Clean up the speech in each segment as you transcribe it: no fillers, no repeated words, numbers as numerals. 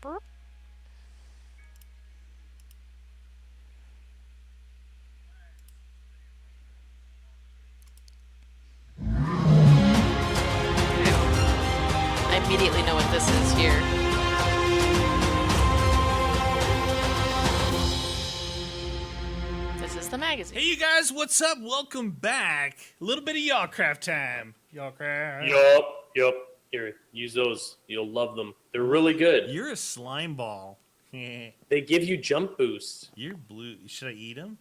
I immediately know what this is here. This is the magazine. Hey, you guys, what's up? Welcome back. A little bit of Yawcraft time. Yawcraft. Yup. Here, use those. You'll love them. They're really good. You're a slime ball. They give you jump boost. You're blue. Should I eat them?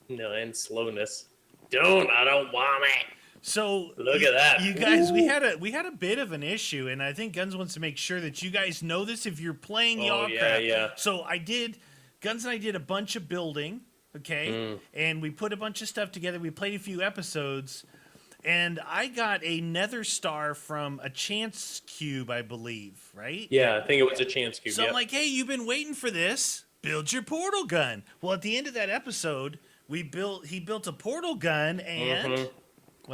No, and slowness. I don't want it. So look at that. You guys, we had a bit of an issue, and I think Guns wants to make sure that you guys know this if you're playing Yawcraft. Yeah. So Guns and I did a bunch of building, okay? And we put a bunch of stuff together. We played a few episodes, and I got a nether star from a chance cube, I believe, right? Yeah, I think it was a chance cube. So I'm like, hey, you've been waiting for this. Build your portal gun. Well, at the end of that episode, he built a portal gun, and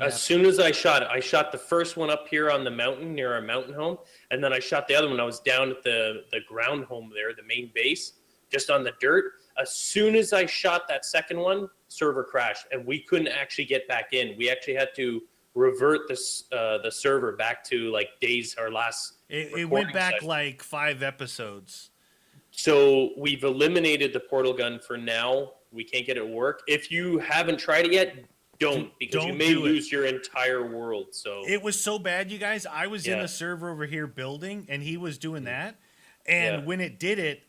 as soon as I shot the first one up here on the mountain near our mountain home, and then I shot the other one. I was down at the ground home there, the main base, just on the dirt. As soon as I shot that second one, server crashed, and we couldn't actually get back in. We actually had to revert the server back to like days our last. It went back like 5 episodes. So we've eliminated the portal gun for now. We can't get it to work. If you haven't tried it yet, because you may lose your entire world. So it was so bad, you guys. I was in the server over here building, and he was doing that. And when it did it,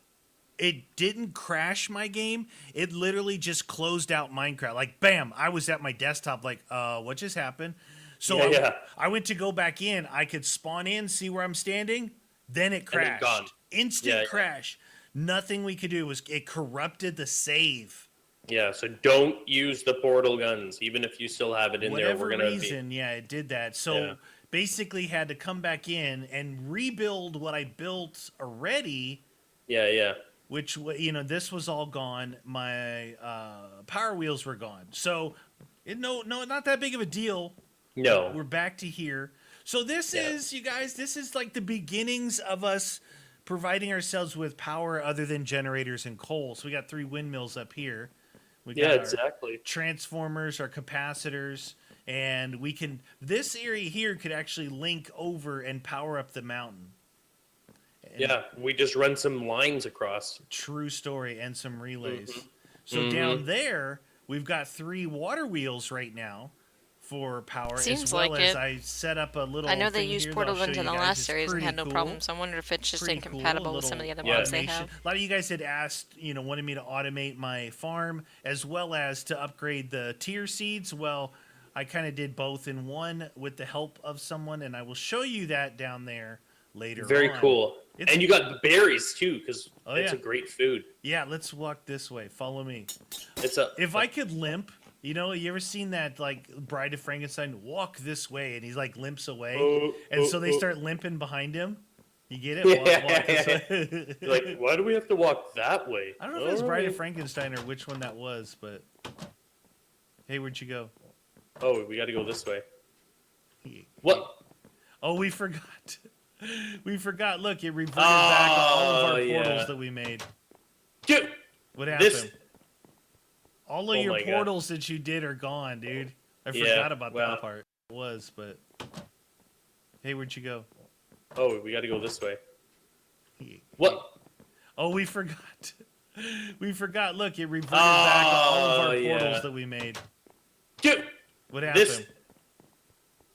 it didn't crash my game. It literally just closed out Minecraft. Like, bam! I was at my desktop. Like, what just happened? So I went to go back in. I could spawn in, see where I'm standing. Then it crashed. Gone. Instant crash. Nothing we could do. It corrupted the save. Yeah, so don't use the portal guns, even if you still have it in there. Whatever reason, it did that. So basically had to come back in and rebuild what I built already. Yeah. Which, this was all gone. My power wheels were gone. So, not that big of a deal. No. We're back to here. So this is, you guys, this is like the beginnings of us providing ourselves with power other than generators and coal. So we got 3 windmills up here. We got exactly. Transformers, our capacitors, and this area here could actually link over and power up the mountain. And we just run some lines across. True story, and some relays. So down there, we've got 3 water wheels right now for power. Seems as well like as it. I set up a little. I know they thing used here portal that I'll guns show in the you guys. last It's series and had no cool. problem. So I wonder if it's just Pretty incompatible cool. with some of the other Little mods they have. A lot of you guys had asked, wanted me to automate my farm as well as to upgrade the tier seeds. Well, I kind of did both in one with the help of someone, and I will show you that down there later. Very cool. And you got the berries too, because it's a great food. Yeah, let's walk this way. Follow me. If I could limp. You ever seen that, like, Bride of Frankenstein, walk this way, and he's, like, limps away, and so they start limping behind him? You get it? Walk this way. You're like, why do we have to walk that way? I don't know if it was Bride of Frankenstein or which one that was, but... Hey, where'd you go? Oh, we gotta go this way. What? Oh, we forgot. We forgot. Look, it reverted back all of our portals that we made. Dude! What happened? All of your portals that you did are gone, dude. I forgot about that part. It was, but... Hey, where'd you go? Oh, we gotta go this way. What? Oh, we forgot. We forgot. Look, it reverted back all of our portals that we made. Dude! What happened?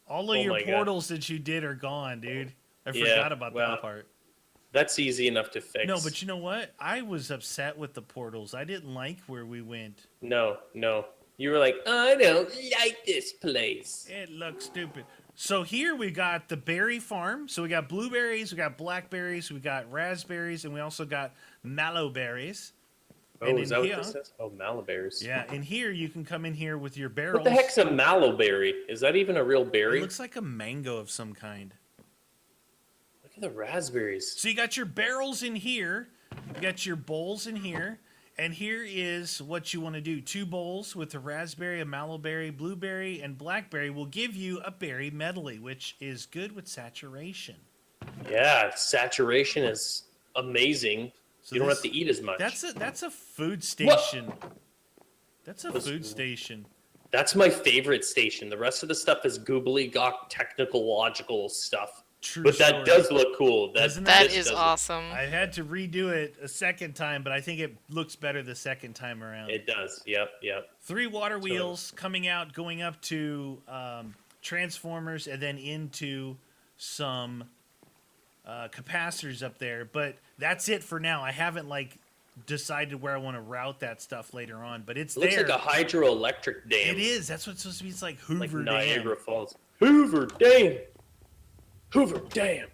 All of your portals that you did are gone, dude. I forgot about that part. That's easy enough to fix. No, but you know what? I was upset with the portals. I didn't like where we went. No. You were like, I don't like this place. It looks stupid. So here we got the berry farm. So we got blueberries, we got blackberries, we got raspberries, and we also got mallowberries. Oh, is that what this is? Oh, mallowberries. Yeah, and here you can come in here with your barrels. What the heck's a mallowberry? Is that even a real berry? It looks like a mango of some kind. Look at the raspberries. So you got your barrels in here, you got your bowls in here, and here is what you want to do. 2 bowls with a raspberry, a mallowberry, blueberry, and blackberry will give you a berry medley, which is good with saturation. Yeah, saturation is amazing. So you don't this- have to eat as much. That's a food station. That's a food station. That's my favorite station. The rest of the stuff is googly gawk technological stuff. True But that story. does look cool. Doesn't That this is does awesome. I had to redo it a second time, but I think it looks better the second time around. It does. Yep. 3 water wheels coming out, going up to transformers, and then into some capacitors up there. But that's it for now. I haven't decided where I want to route that stuff later on, but it's It looks there. like a hydroelectric dam. It is. That's what it's supposed to be. It's like Hoover like Dam. Niagara Falls. Hoover Dam. Hoover Dam.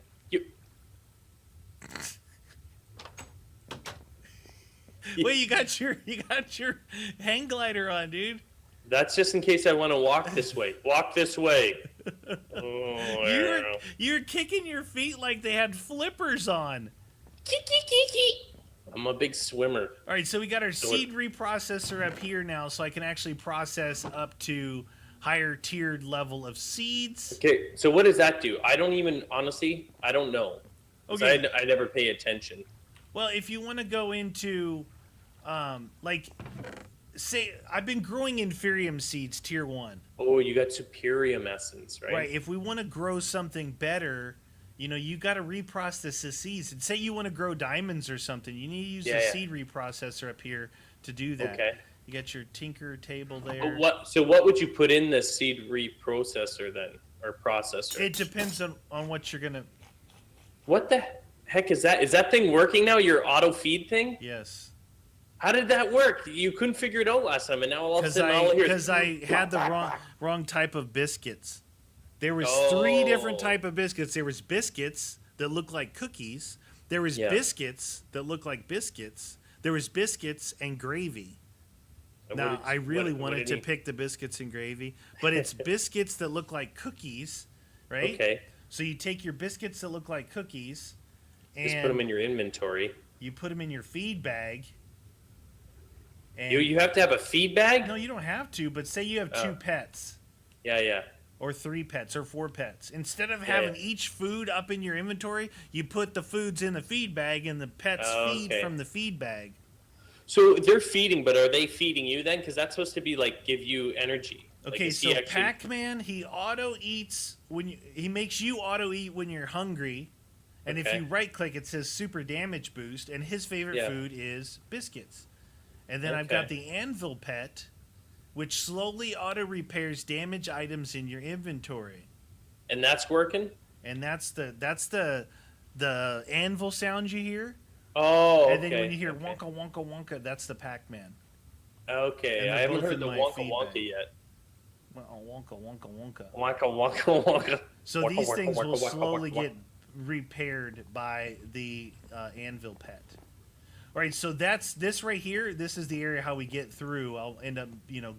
Wait, you got your hang glider on, dude. That's just in case I want to walk this way. Walk this way. Oh, You're kicking your feet like they had flippers on. I'm a big swimmer. All right, so we got our seed reprocessor up here now, so I can actually process up to higher tiered level of seeds. Okay, so what does that do? I don't even, honestly, I don't know. Okay. I never pay attention. Well, if you want to go into, say, I've been growing inferium seeds, tier 1. Oh, you got Superium essence, right? Right. If we want to grow something better, you got to reprocess the seeds. And say you want to grow diamonds or something, you need to use the seed reprocessor up here to do that. Okay. You got your tinker table there. So what would you put in the seed reprocessor then, or processor? It depends on what you're gonna. What the heck is that? Is that thing working now? Your auto feed thing? Yes. How did that work? You couldn't figure it out last time, and now all of a sudden all I hear is Because I had the wrong type of biscuits. There was 3 different type of biscuits. There was biscuits that look like cookies. There was biscuits that look like biscuits. There was biscuits and gravy. Now, I really wanted to pick the biscuits and gravy, but it's biscuits that look like cookies, right? Okay. So you take your biscuits that look like cookies, and Just put them in your inventory. you put them in your feed bag. And You have to have a feed bag? no, you don't have to, but say you have 2 pets. Yeah. Or 3 pets or 4 pets. Instead of having each food up in your inventory, you put the foods in the feed bag and the pets feed from the feed bag. So they're feeding, but are they feeding you then? Because that's supposed to be give you energy. Okay, so Pac-Man, he auto eats he makes you auto eat when you're hungry, and if you right click, it says super damage boost, and his favorite food is biscuits. And then I've got the Anvil Pet, which slowly auto repairs damage items in your inventory. And that's working? And that's the anvil sound you hear. Oh, okay. And then when you hear wonka wonka wonka, that's the Pac-Man. Okay, And I they're haven't both heard in the my wonka feedback. wonka yet. Well, wonka wonka wonka. Wonka wonka. So Wonka, these wonka, things wonka, will wonka, slowly wonka, get repaired by the Anvil Pet. All right, so that's this right here. This is the area how we get through. I'll end up,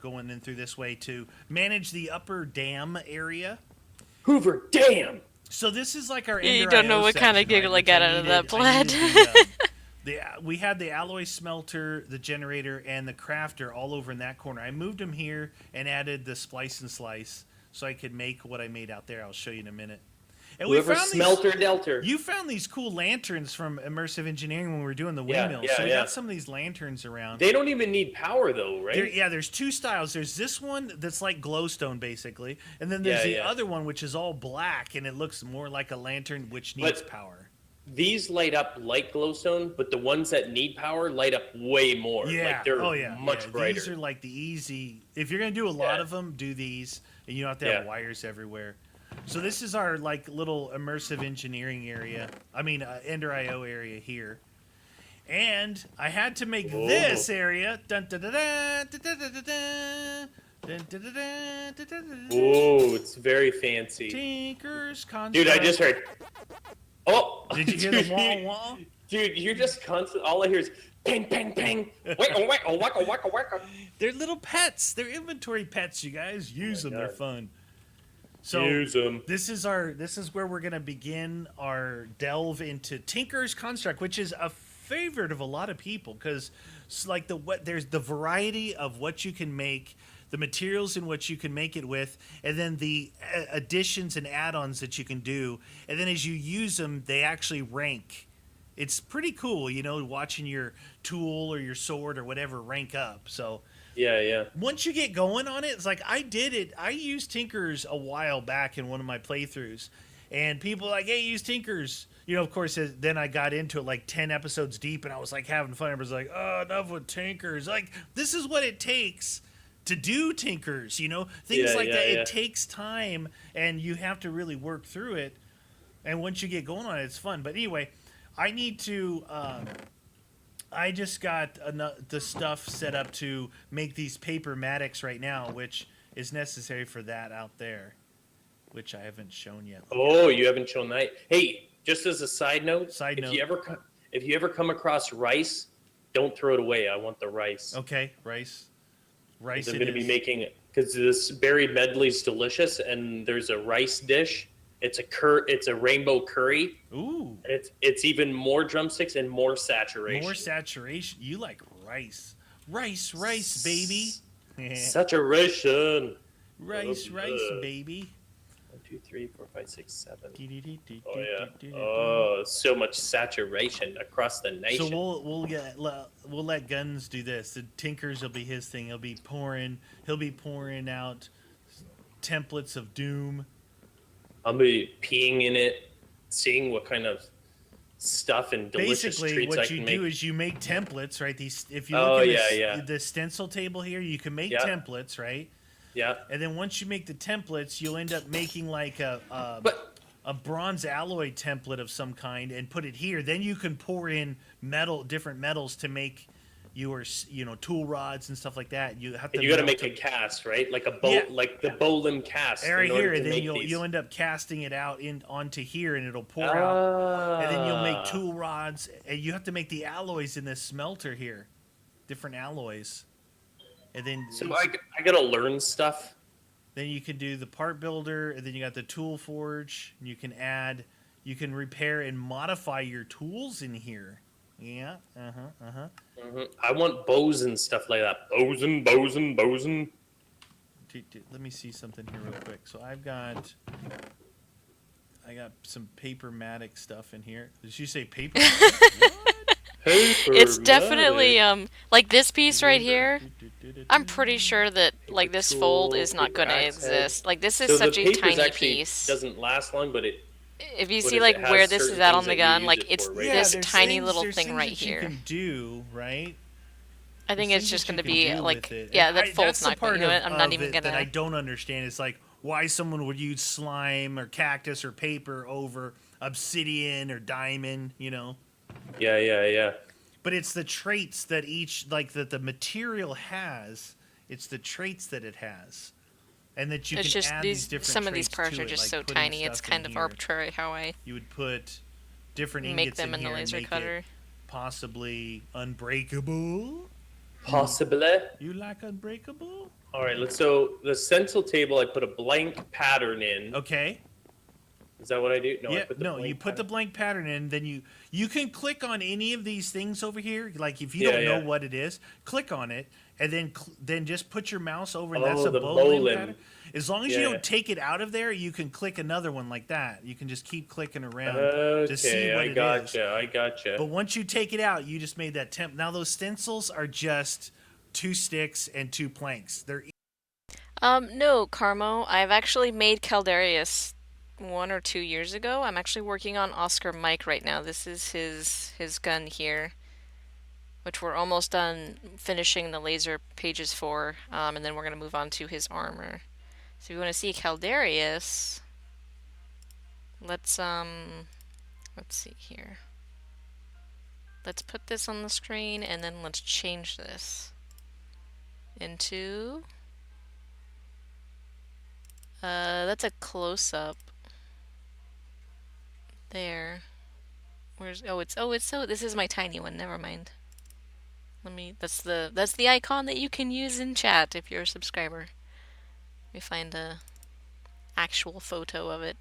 going in through this way to manage the upper dam area. Hoover Dam. So this is like our. You don't know what kind of giggle I got out of that plaid. We had the alloy smelter, the generator, and the crafter all over in that corner. I moved them here and added the splice and slice so I could make what I made out there. I'll show you in a minute. And Whoever smelter delter. You found these cool lanterns from Immersive Engineering when we were doing the windmill. So we got some of these lanterns around. They don't even need power though, right? There's 2 styles. There's this one that's like glowstone basically, and then there's the other one which is all black and it looks more like a lantern which needs power. These light up like glowstone, but the ones that need power light up way more. Yeah. They're much brighter. These are like the easy. If you're gonna do a lot of them, do these, and you don't have to have wires everywhere. So this is our little immersive engineering area. I mean, Ender.io area here. And I had to make this area. Dun, dun, dun, dun, dun, dun, dun, dun, dun, dun, dun, dun, dun, dun. Whoa, it's very fancy. Tinker's Construct. Dude, I just heard. Oh! Did you hear the wah wah? Dude, you're just constant. All I hear is ping, ping, ping. Wacka, wacka, wacka, wacka, wacka. They're little pets. They're inventory pets, you guys. Use them. They're fun. So Use them. This is where we're gonna begin our delve into Tinker's Construct, which is a favorite of a lot of people because there's the variety of what you can make, the materials in which you can make it with, and then the additions and add-ons that you can do, and then as you use them, they actually rank it's pretty cool, you know, watching your tool or your sword or whatever rank up. So Yeah. once you get going on it, it's like I did it. I used Tinkers a while back in one of my playthroughs, and people were like, "Hey, use Tinkers." You know, of course, then I got into it like 10 episodes deep, and I was like having fun. I was like, "Oh, enough with Tinkers." Like, this is what it takes to do Tinkers. You know, things like that. Yeah. It takes time, and you have to really work through it. And once you get going on it, it's fun. But anyway, I need to. I just got the stuff set up to make these paper matics right now, which is necessary for that out there, which I haven't shown yet. Oh, you haven't shown that. Hey, just as a side note, if you ever come across rice, don't throw it away. I want the rice. Okay, rice. I'm going to be making it because this berry medley is delicious, and there's a rice dish. It's a rainbow curry. Ooh. It's even more drumsticks and more saturation. More saturation. You like rice. Rice, baby. Saturation. Rice, baby. 1, 2, 3, 4, 5, 6, 7. Oh yeah. Oh, so much saturation across the nation. So we'll let Guns do this. The Tinkers will be his thing. He'll be pouring out templates of doom. I'll be peeing in it, seeing what kind of stuff and delicious treats I can make. Basically, what you do is you make templates, right? If you look at the stencil table here, you can make templates, right? Yeah. And then once you make the templates, you'll end up making like a bronze alloy template of some kind and put it here. Then you can pour in different metals to make your tool rods and stuff like that. You have to. And you got to make a cast, right? Like like the Bowlin cast. Right here, and then you'll end up casting it out onto here, and it'll pour out. And then you'll make tool rods, and you have to make the alloys in this smelter here, different alloys. And then I gotta learn stuff. Then you can do the part builder, and then you got the tool forge. And you can repair and modify your tools in here. Yeah. I want bows and stuff like that. Bows. Let me see something here real quick. So I got some paper-matic stuff in here. Did you say paper? It's definitely like this piece right here. I'm pretty sure that like this fold is not going to exist. Like this is such a tiny piece. Doesn't last long, but if you see like where this is at on the gun, like it's this tiny little thing right here. You can do right. I think it's just going to be like that fold's not going to do it. I'm not even going to. That I don't understand. It's like why someone would use slime or cactus or paper over obsidian or diamond. You know. Yeah. But it's the traits that that the material has. It's the traits that it has. And that you can just add these different some of these traits parts to are just like so tiny. It's kind of here. Arbitrary how you would put different make ingots them in the laser cutter. Possibly unbreakable. Possibly. You like unbreakable? All right. So the stencil table, I put a blank pattern in. Okay. Is that what I do? No, you put the blank pattern in, then you can click on any of these things over here. Like if you don't know what it is, click on it, and then just put your mouse over, and that's a Bowlin pattern. As long as you don't take it out of there, you can click another one like that. You can just keep clicking around to see what it is. I gotcha. But once you take it out, you just made that temp. Now those stencils are just 2 sticks and 2 planks. They're no, Carmo. I've actually made Caldarius 1 or 2 years ago. I'm actually working on Oscar Mike right now. This is his gun here, which we're almost done finishing the laser pages for, and then we're going to move on to his armor. So if you want to see Caldarius, let's see here. Let's put this on the screen, and then let's change this into that's a close-up. There. This is my tiny one, never mind. That's the icon that you can use in chat if you're a subscriber. Let me find a actual photo of it.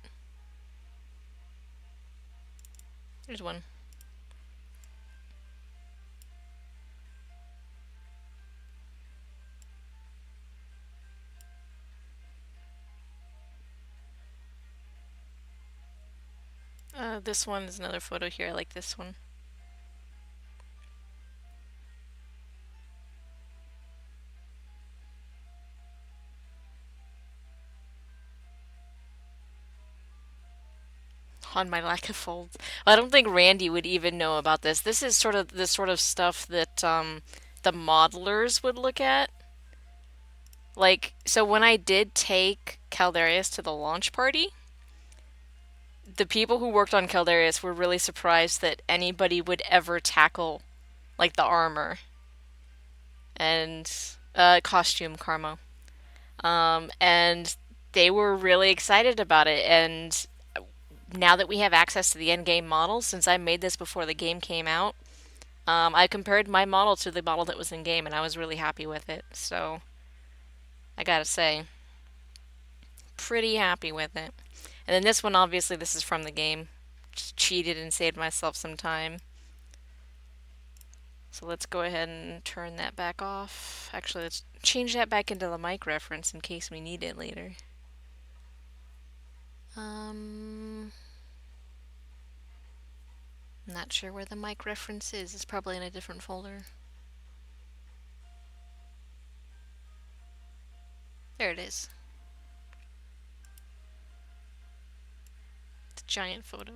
Here's one. This one is another photo here. I like this one. On my lack of folds. I don't think Randy would even know about this. This is sort of the sort of stuff that the modelers would look at. Like, so when I did take Caldarius to the launch party, the people who worked on Caldarius were really surprised that anybody would ever tackle like the armor and costume Carmo. And they were really excited about it. And now that we have access to the end game models, since I made this before the game came out, I compared my model to the model that was in game, and I was really happy with it. So I gotta say, pretty happy with it. And then this one, obviously, this is from the game. Just cheated and saved myself some time. So let's go ahead and turn that back off. Actually, let's change that back into the mic reference in case we need it later. Not sure where the mic reference is. It's probably in a different folder. There it is. It's a giant photo.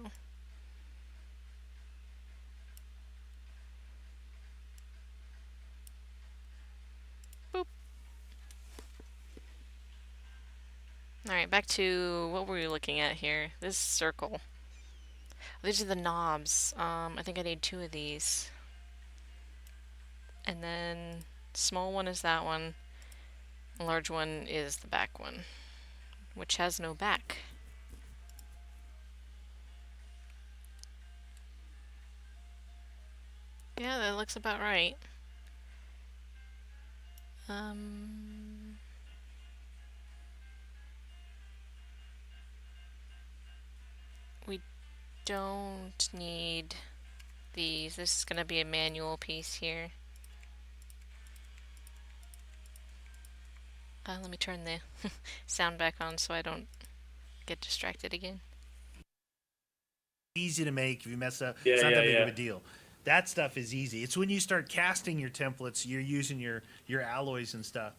Boop. Alright, back to what were we looking at here? This circle. These are the knobs. I think I need 2 of these. And then small one is that one. The large one is the back one, which has no back. Yeah, that looks about right. We don't need these. This is going to be a manual piece here. Let me turn the sound back on so I don't get distracted again. Easy to make. If you mess up, Yeah, it's not yeah, that big of yeah. a deal. That stuff is easy. It's when you start casting your templates, you're using your alloys and stuff.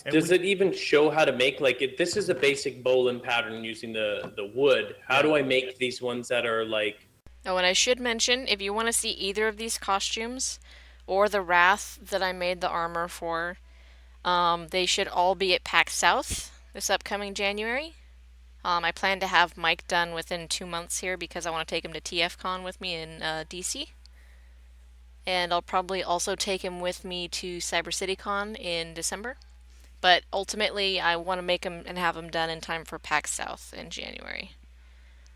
And Does it even show how to make, like, if this is a basic Bowlin pattern using the wood, how do I make these ones that are like... Oh, and I should mention, if you want to see either of these costumes or the Rath that I made the armor for, they should all be at PAX South this upcoming January. I plan to have Mike done within 2 months here because I want to take him to TFCon with me in DC. And I'll probably also take him with me to Cyber City Con in December. But ultimately, I want to make him and have him done in time for PAX South in January.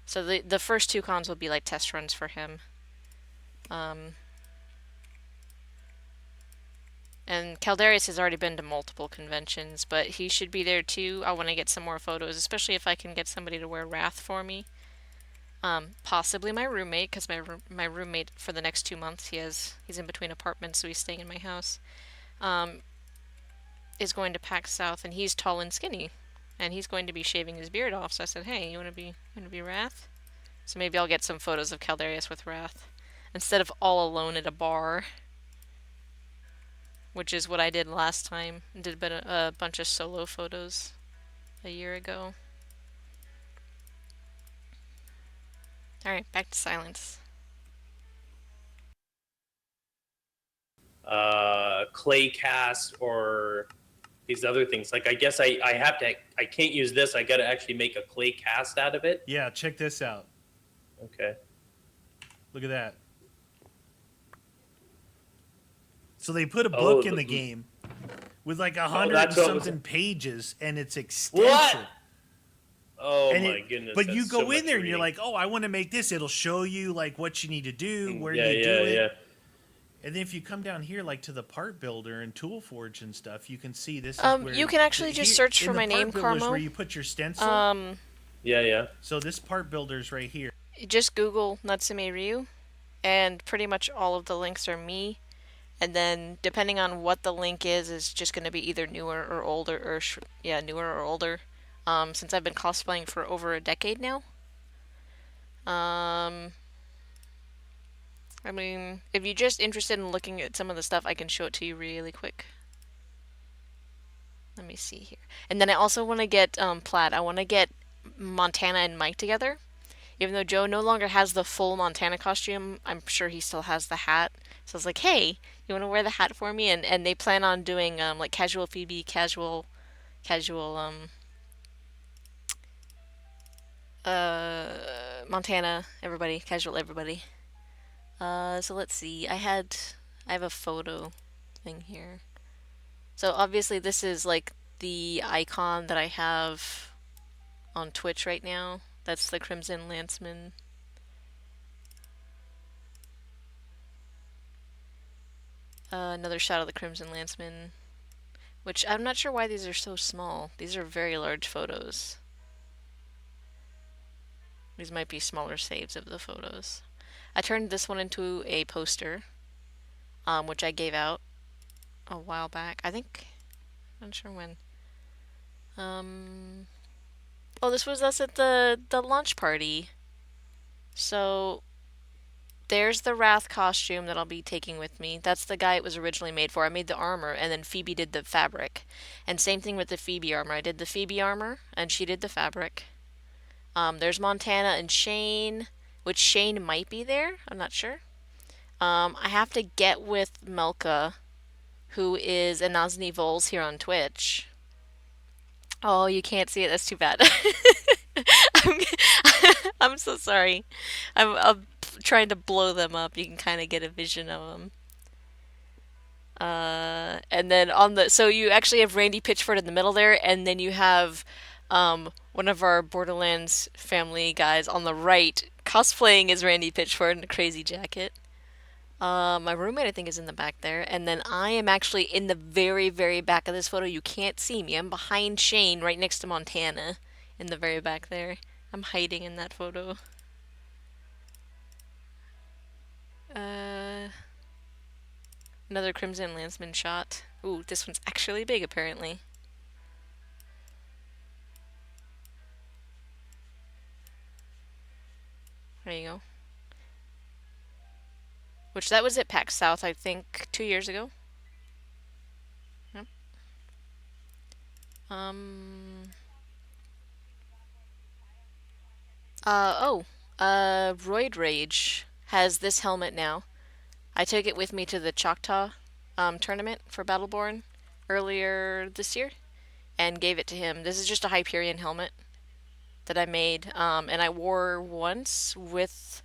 So the first 2 cons will be like test runs for him. And Caldarius has already been to multiple conventions, but he should be there too. I want to get some more photos, especially if I can get somebody to wear Rath for me. Possibly my roommate, because my roommate for the next 2 months, he's in between apartments, so he's staying in my house. Is going to PAX South, and he's tall and skinny, and he's going to be shaving his beard off. So I said, "Hey, you want to be Rath?" So maybe I'll get some photos of Caldarius with Rath instead of all alone at a bar, which is what I did last time. I did a bunch of solo photos a year ago. All right, back to silence. Clay cast or these other things. Like, I guess I can't use this. I got to actually make a clay cast out of it. Yeah, check this out. Okay. Look at that. So they put a book in the game with like 100 and something pages, and it's extensive. What? Oh and my goodness! But you go so in there and reading. you're like, "Oh, I want to make this." It'll show you like what you need to do, where you do it. Yeah. And then if you come down here, like to the part builder and tool forge and stuff, you can see this. Is where You can actually just search for my name, Carmo. Where you put your stencil. Yeah. So this part builder's right here. Just Google NatsumeRyu, and pretty much all of the links are me. And then depending on what the link is just going to be either newer or older, or newer or older. Since I've been cosplaying for over a decade now. I mean, if you're just interested in looking at some of the stuff, I can show it to you really quick. Let me see here. And then I also want to get Plaid. I want to get Montana and Mike together. Even though Joe no longer has the full Montana costume, I'm sure he still has the hat. So I was like, hey, you want to wear the hat for me? And they plan on doing like casual Phoebe, casual Montana, everybody, casual everybody. So let's see. I have a photo thing here. So obviously this is like the icon that I have on Twitch right now. That's the Crimson Landsman. Another shot of the Crimson Landsman, which I'm not sure why these are so small. These are very large photos. These might be smaller saves of the photos. I turned this one into a poster, which I gave out a while back. I think, I'm not sure when. Um, oh, this was us at the launch party. So there's the Rath costume that I'll be taking with me. That's the guy it was originally made for. I made the armor, and then Phoebe did the fabric. And same thing with the Phoebe armor. I did the Phoebe armor, and she did the fabric. There's Montana and Shane, which Shane might be there. I'm not sure. I have to get with Melka, who is a Nazni Vols here on Twitch. Oh, you can't see it. That's too bad. I'm, I'm so sorry. I'm trying to blow them up. You can kind of get a vision of them. And then on the so you actually have Randy Pitchford in the middle there, and then you have one of our Borderlands family guys on the right cosplaying as Randy Pitchford in a crazy jacket. My roommate, I think, is in the back there. And then I am actually in the very, very back of this photo. You can't see me. I'm behind Shane, right next to Montana, in the very back there. I'm hiding in that photo. Uh, Another Crimson Landsman shot. Ooh, this one's actually big, apparently. There you go. Which that was at PAX South, I think, 2 years ago. Yep. Um. Oh. Roid Rage has this helmet now. I took it with me to the Choctaw tournament for Battleborn earlier this year and gave it to him. This is just a Hyperion helmet that I made, and I wore once with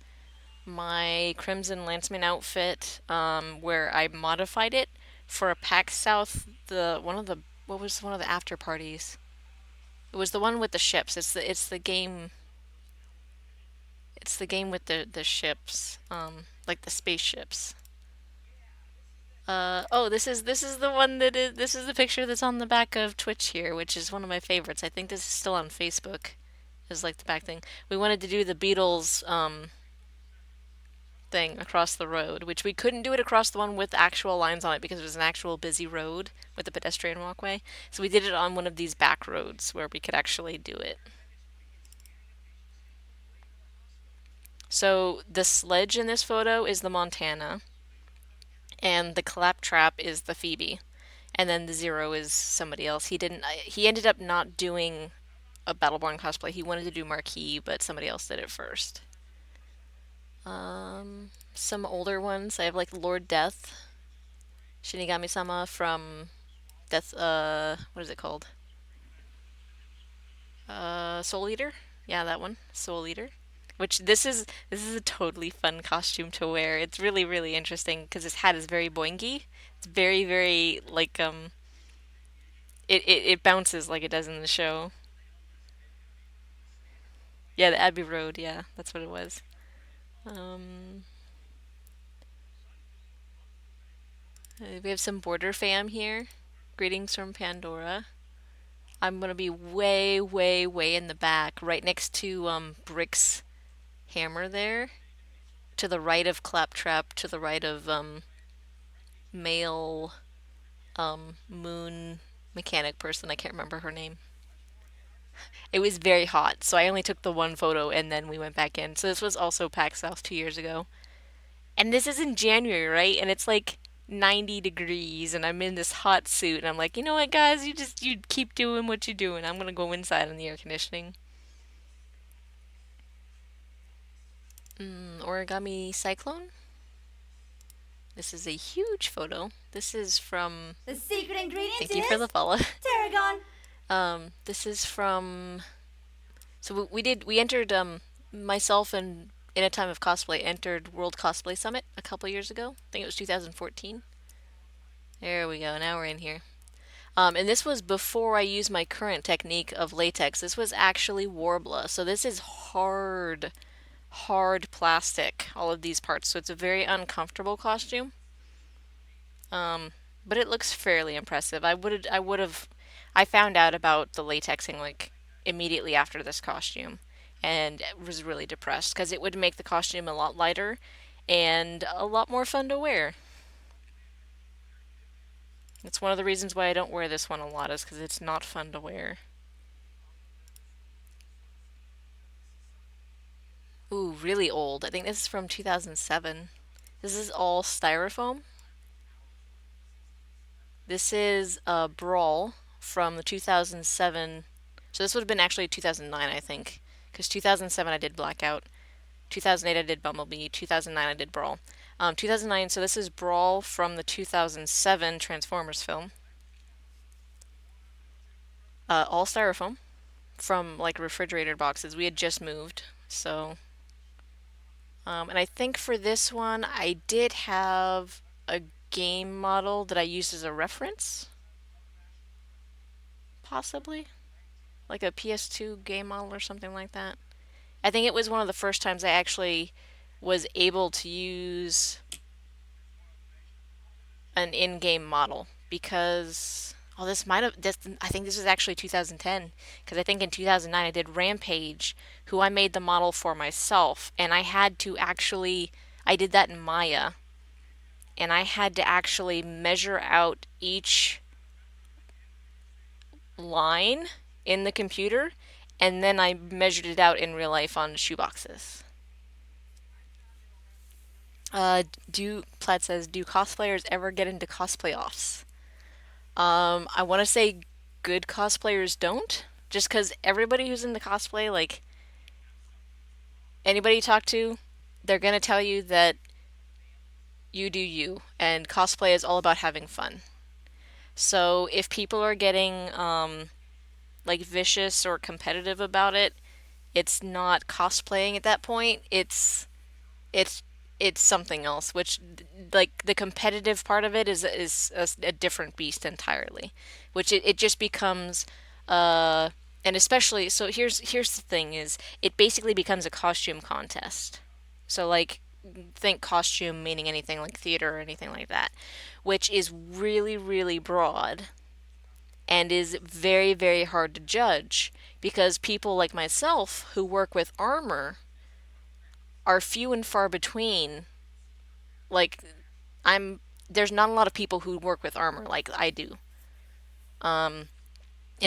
my Crimson Lanceman outfit, where I modified it for a PAX South. The one of the what was one of the after parties? It was the one with the ships. It's the game. It's the game with the ships, like the spaceships. Oh, this is the one that is this is the picture that's on the back of Twitch here, which is one of my favorites. I think this is still on Facebook. Is like the back thing. We wanted to do the Beatles thing across the road, which we couldn't do it across the one with actual lines on it because it was an actual busy road with a pedestrian walkway. So we did it on one of these back roads where we could actually do it. So the sledge in this photo is the Montana, and the claptrap is the Phoebe, and then the zero is somebody else. He didn't. He ended up not doing a Battleborn cosplay. He wanted to do Marquis, but somebody else did it first. Some older ones. I have like Lord Death, Shinigami-sama from Death. What is it called? Soul Eater. Yeah, that one. Soul Eater. Which this is a totally fun costume to wear. It's really really interesting because his hat is very boingy. It's very very like it bounces like it does in the show. Yeah, the Abbey Road. Yeah, that's what it was. Um, we have some border fam here. Greetings from Pandora. I'm gonna be way, way, way in the back, right next to Brick's hammer there. To the right of Claptrap, to the right of male moon mechanic person. I can't remember her name. It was very hot, so I only took the one photo and then we went back in. So this was also PAX South 2 years ago. And this is in January, right? And it's like 90 degrees and I'm in this hot suit and I'm like, you know what, guys, you keep doing what you're doing. I'm gonna go inside on the air conditioning. Origami Cyclone. This is a huge photo. This is from. The secret ingredient Thank you for the is follow. tarragon. This is from. So we entered myself and in a time of cosplay entered World Cosplay Summit a couple years ago. I think it was 2014. There we go. Now we're in here. And this was before I used my current technique of latex. This was actually Warbler. So this is hard plastic, all of these parts. So it's a very uncomfortable costume. But it looks fairly impressive. I found out about the latexing like immediately after this costume and was really depressed because it would make the costume a lot lighter and a lot more fun to wear. It's one of the reasons why I don't wear this one a lot is because it's not fun to wear. Ooh, really old. I think this is from 2007. This is all styrofoam. This is Brawl from the 2007. So this would have been actually 2009, I think. Because 2007 I did Blackout. 2008 I did Bumblebee. 2009 I did Brawl. 2009, so this is Brawl from the 2007 Transformers film. All styrofoam from like refrigerator boxes. We had just moved, so. And I think for this one, I did have a game model that I used as a reference, possibly. Like a PS2 game model or something like that. I think it was one of the first times I actually was able to use an in-game model because this might have this I think this was actually 2010 because I think in 2009 I did Rampage, who I made the model for myself, and I did that in Maya, and I had to actually measure out each line in the computer, and then I measured it out in real life on shoeboxes. Do Plaid says, do cosplayers ever get into cosplay offs? I want to say good cosplayers don't, just because everybody who's in the cosplay, like anybody you talk to, they're gonna tell you that you do you, and cosplay is all about having fun. So if people are getting like vicious or competitive about it, it's not cosplaying at that point. It's it's something else, which like the competitive part of it is a different beast entirely, which it just becomes and especially so here's the thing is it basically becomes a costume contest. So like think costume meaning anything like theater or anything like that, which is really broad and is very hard to judge because people like myself who work with armor are few and far between. Like I'm there's not a lot of people who work with armor like I do. And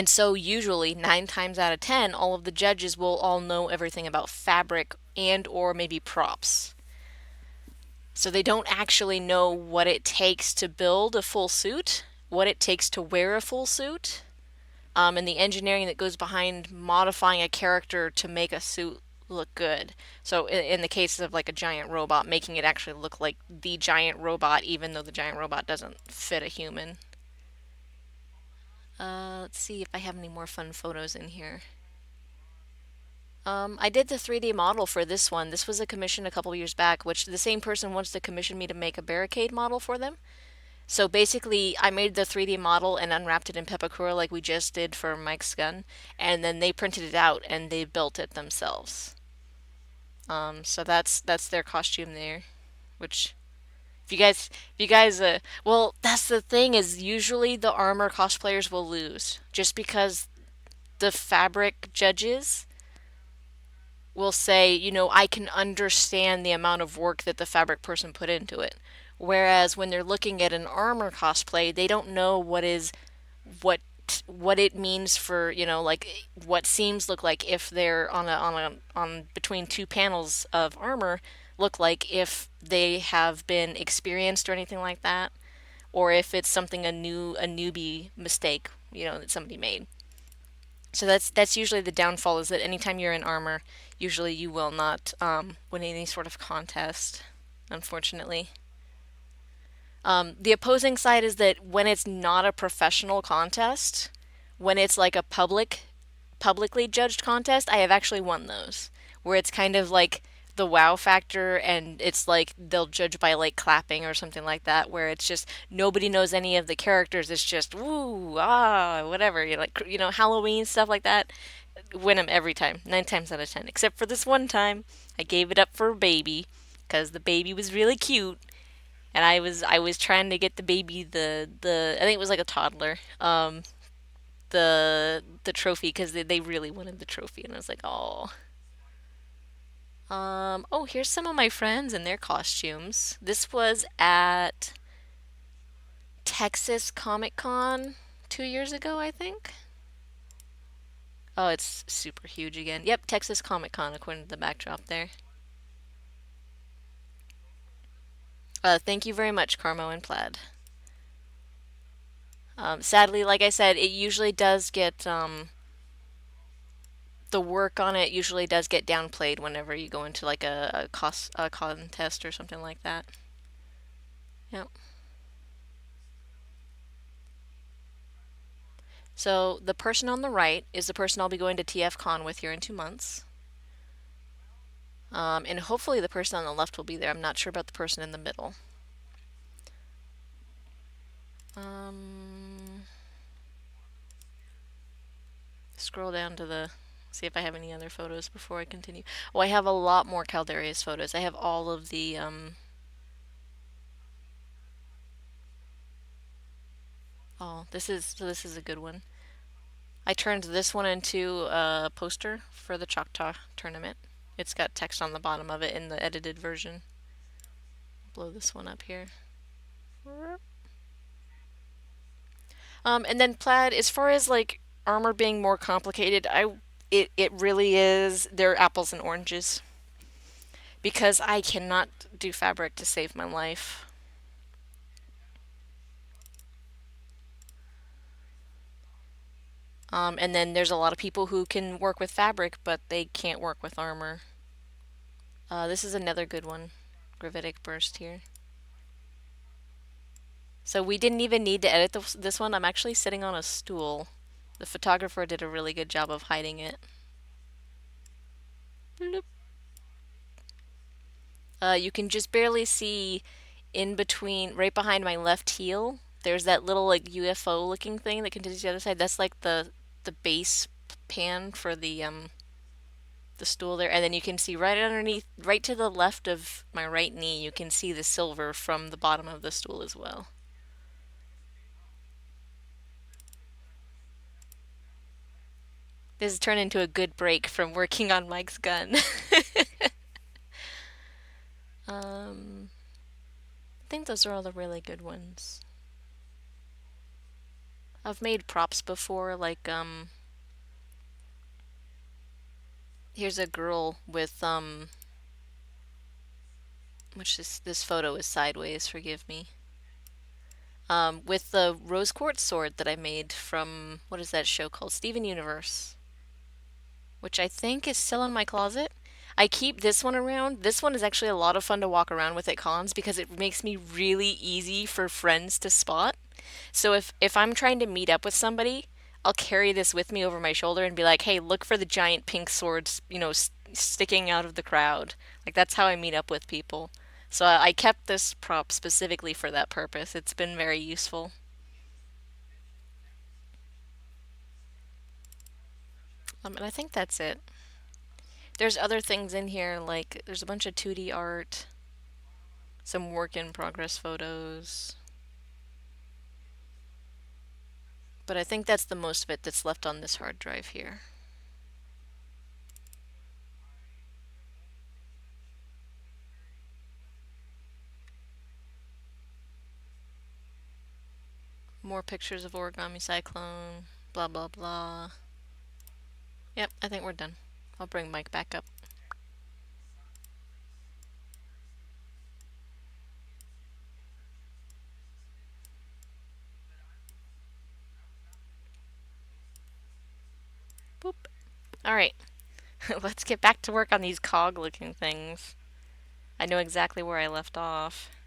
so usually 9 times out of 10 all of the judges will all know everything about fabric and or maybe props. So they don't actually know what it takes to build a full suit, what it takes to wear a full suit, and the engineering that goes behind modifying a character to make a suit look good. So in the case of like a giant robot, making it actually look like the giant robot, even though the giant robot doesn't fit a human. Let's see if I have any more fun photos in here. I did the 3D model for this one. This was a commission a couple years back, which the same person wants to commission me to make a barricade model for them. So basically, I made the 3D model and unwrapped it in Pepakura like we just did for Mike's gun, and then they printed it out and they built it themselves. So that's their costume there, which well, that's the thing is usually the armor cosplayers will lose just because the fabric judges will say, I can understand the amount of work that the fabric person put into it. Whereas when they're looking at an armor cosplay, they don't know what what it means for, like what seams look like if they're on between two panels of armor look like if they have been experienced or anything like that, or if it's something a newbie mistake, that somebody made. So that's usually the downfall is that anytime you're in armor, usually you will not win any sort of contest, unfortunately. The opposing side is that when it's not a professional contest, when it's like a publicly judged contest, I have actually won those. Where it's kind of like the wow factor and it's like they'll judge by like clapping or something like that, where it's just nobody knows any of the characters. It's just woo, ah, whatever. You like Halloween stuff like that. Win them every time, 9 times out of 10. Except for this one time, I gave it up for a baby because the baby was really cute and I was trying to get the baby the I think it was like a toddler the trophy because they really wanted the trophy and I was like oh oh here's some of my friends and their costumes. This was at Texas Comic Con 2 years ago I think. Oh, it's super huge again. Yep, Texas Comic Con according to the backdrop there. Thank you very much, Carmo and Plaid. Sadly, like I said, it usually does get the work on it usually does get downplayed whenever you go into like a contest or something like that. Yep. So the person on the right is the person I'll be going to TF Con with here in 2 months. And hopefully the person on the left will be there. I'm not sure about the person in the middle. Um, Scroll down to the see if I have any other photos before I continue. Oh, I have a lot more Caldarius photos. I have all of the oh, this is a good one. I turned this one into a poster for the Choctaw tournament. It's got text on the bottom of it in the edited version. Blow this one up here. And then plaid, as far as like armor being more complicated, it really is. They're apples and oranges because I cannot do fabric to save my life. And then there's a lot of people who can work with fabric, but they can't work with armor. This is another good one. Gravitic burst here. So we didn't even need to edit this one. I'm actually sitting on a stool. The photographer did a really good job of hiding it. Bloop. You can just barely see in between, right behind my left heel. There's that little like UFO looking thing that continues to the other side. That's like the base pan for the stool there, and then you can see right underneath, right to the left of my right knee, you can see the silver from the bottom of the stool as well. This has turned into a good break from working on Mike's gun. I think those are all the really good ones. I've made props before, like here's a girl with which this photo is sideways, forgive me. With the rose quartz sword that I made from what is that show called? Steven Universe, which I think is still in my closet. I keep this one around. This one is actually a lot of fun to walk around with at cons because it makes me really easy for friends to spot. So if I'm trying to meet up with somebody, I'll carry this with me over my shoulder and be like, "Hey, look for the giant pink swords, sticking out of the crowd." Like that's how I meet up with people. So I kept this prop specifically for that purpose. It's been very useful. And I think that's it. There's other things in here, like there's a bunch of 2D art, some work in progress photos. But I think that's the most of it that's left on this hard drive here. More pictures of Origami Cyclone, blah blah blah. Yep, I think we're done. I'll bring Mike back up. right, let's get back to work on these cog looking things. I know exactly where I left off.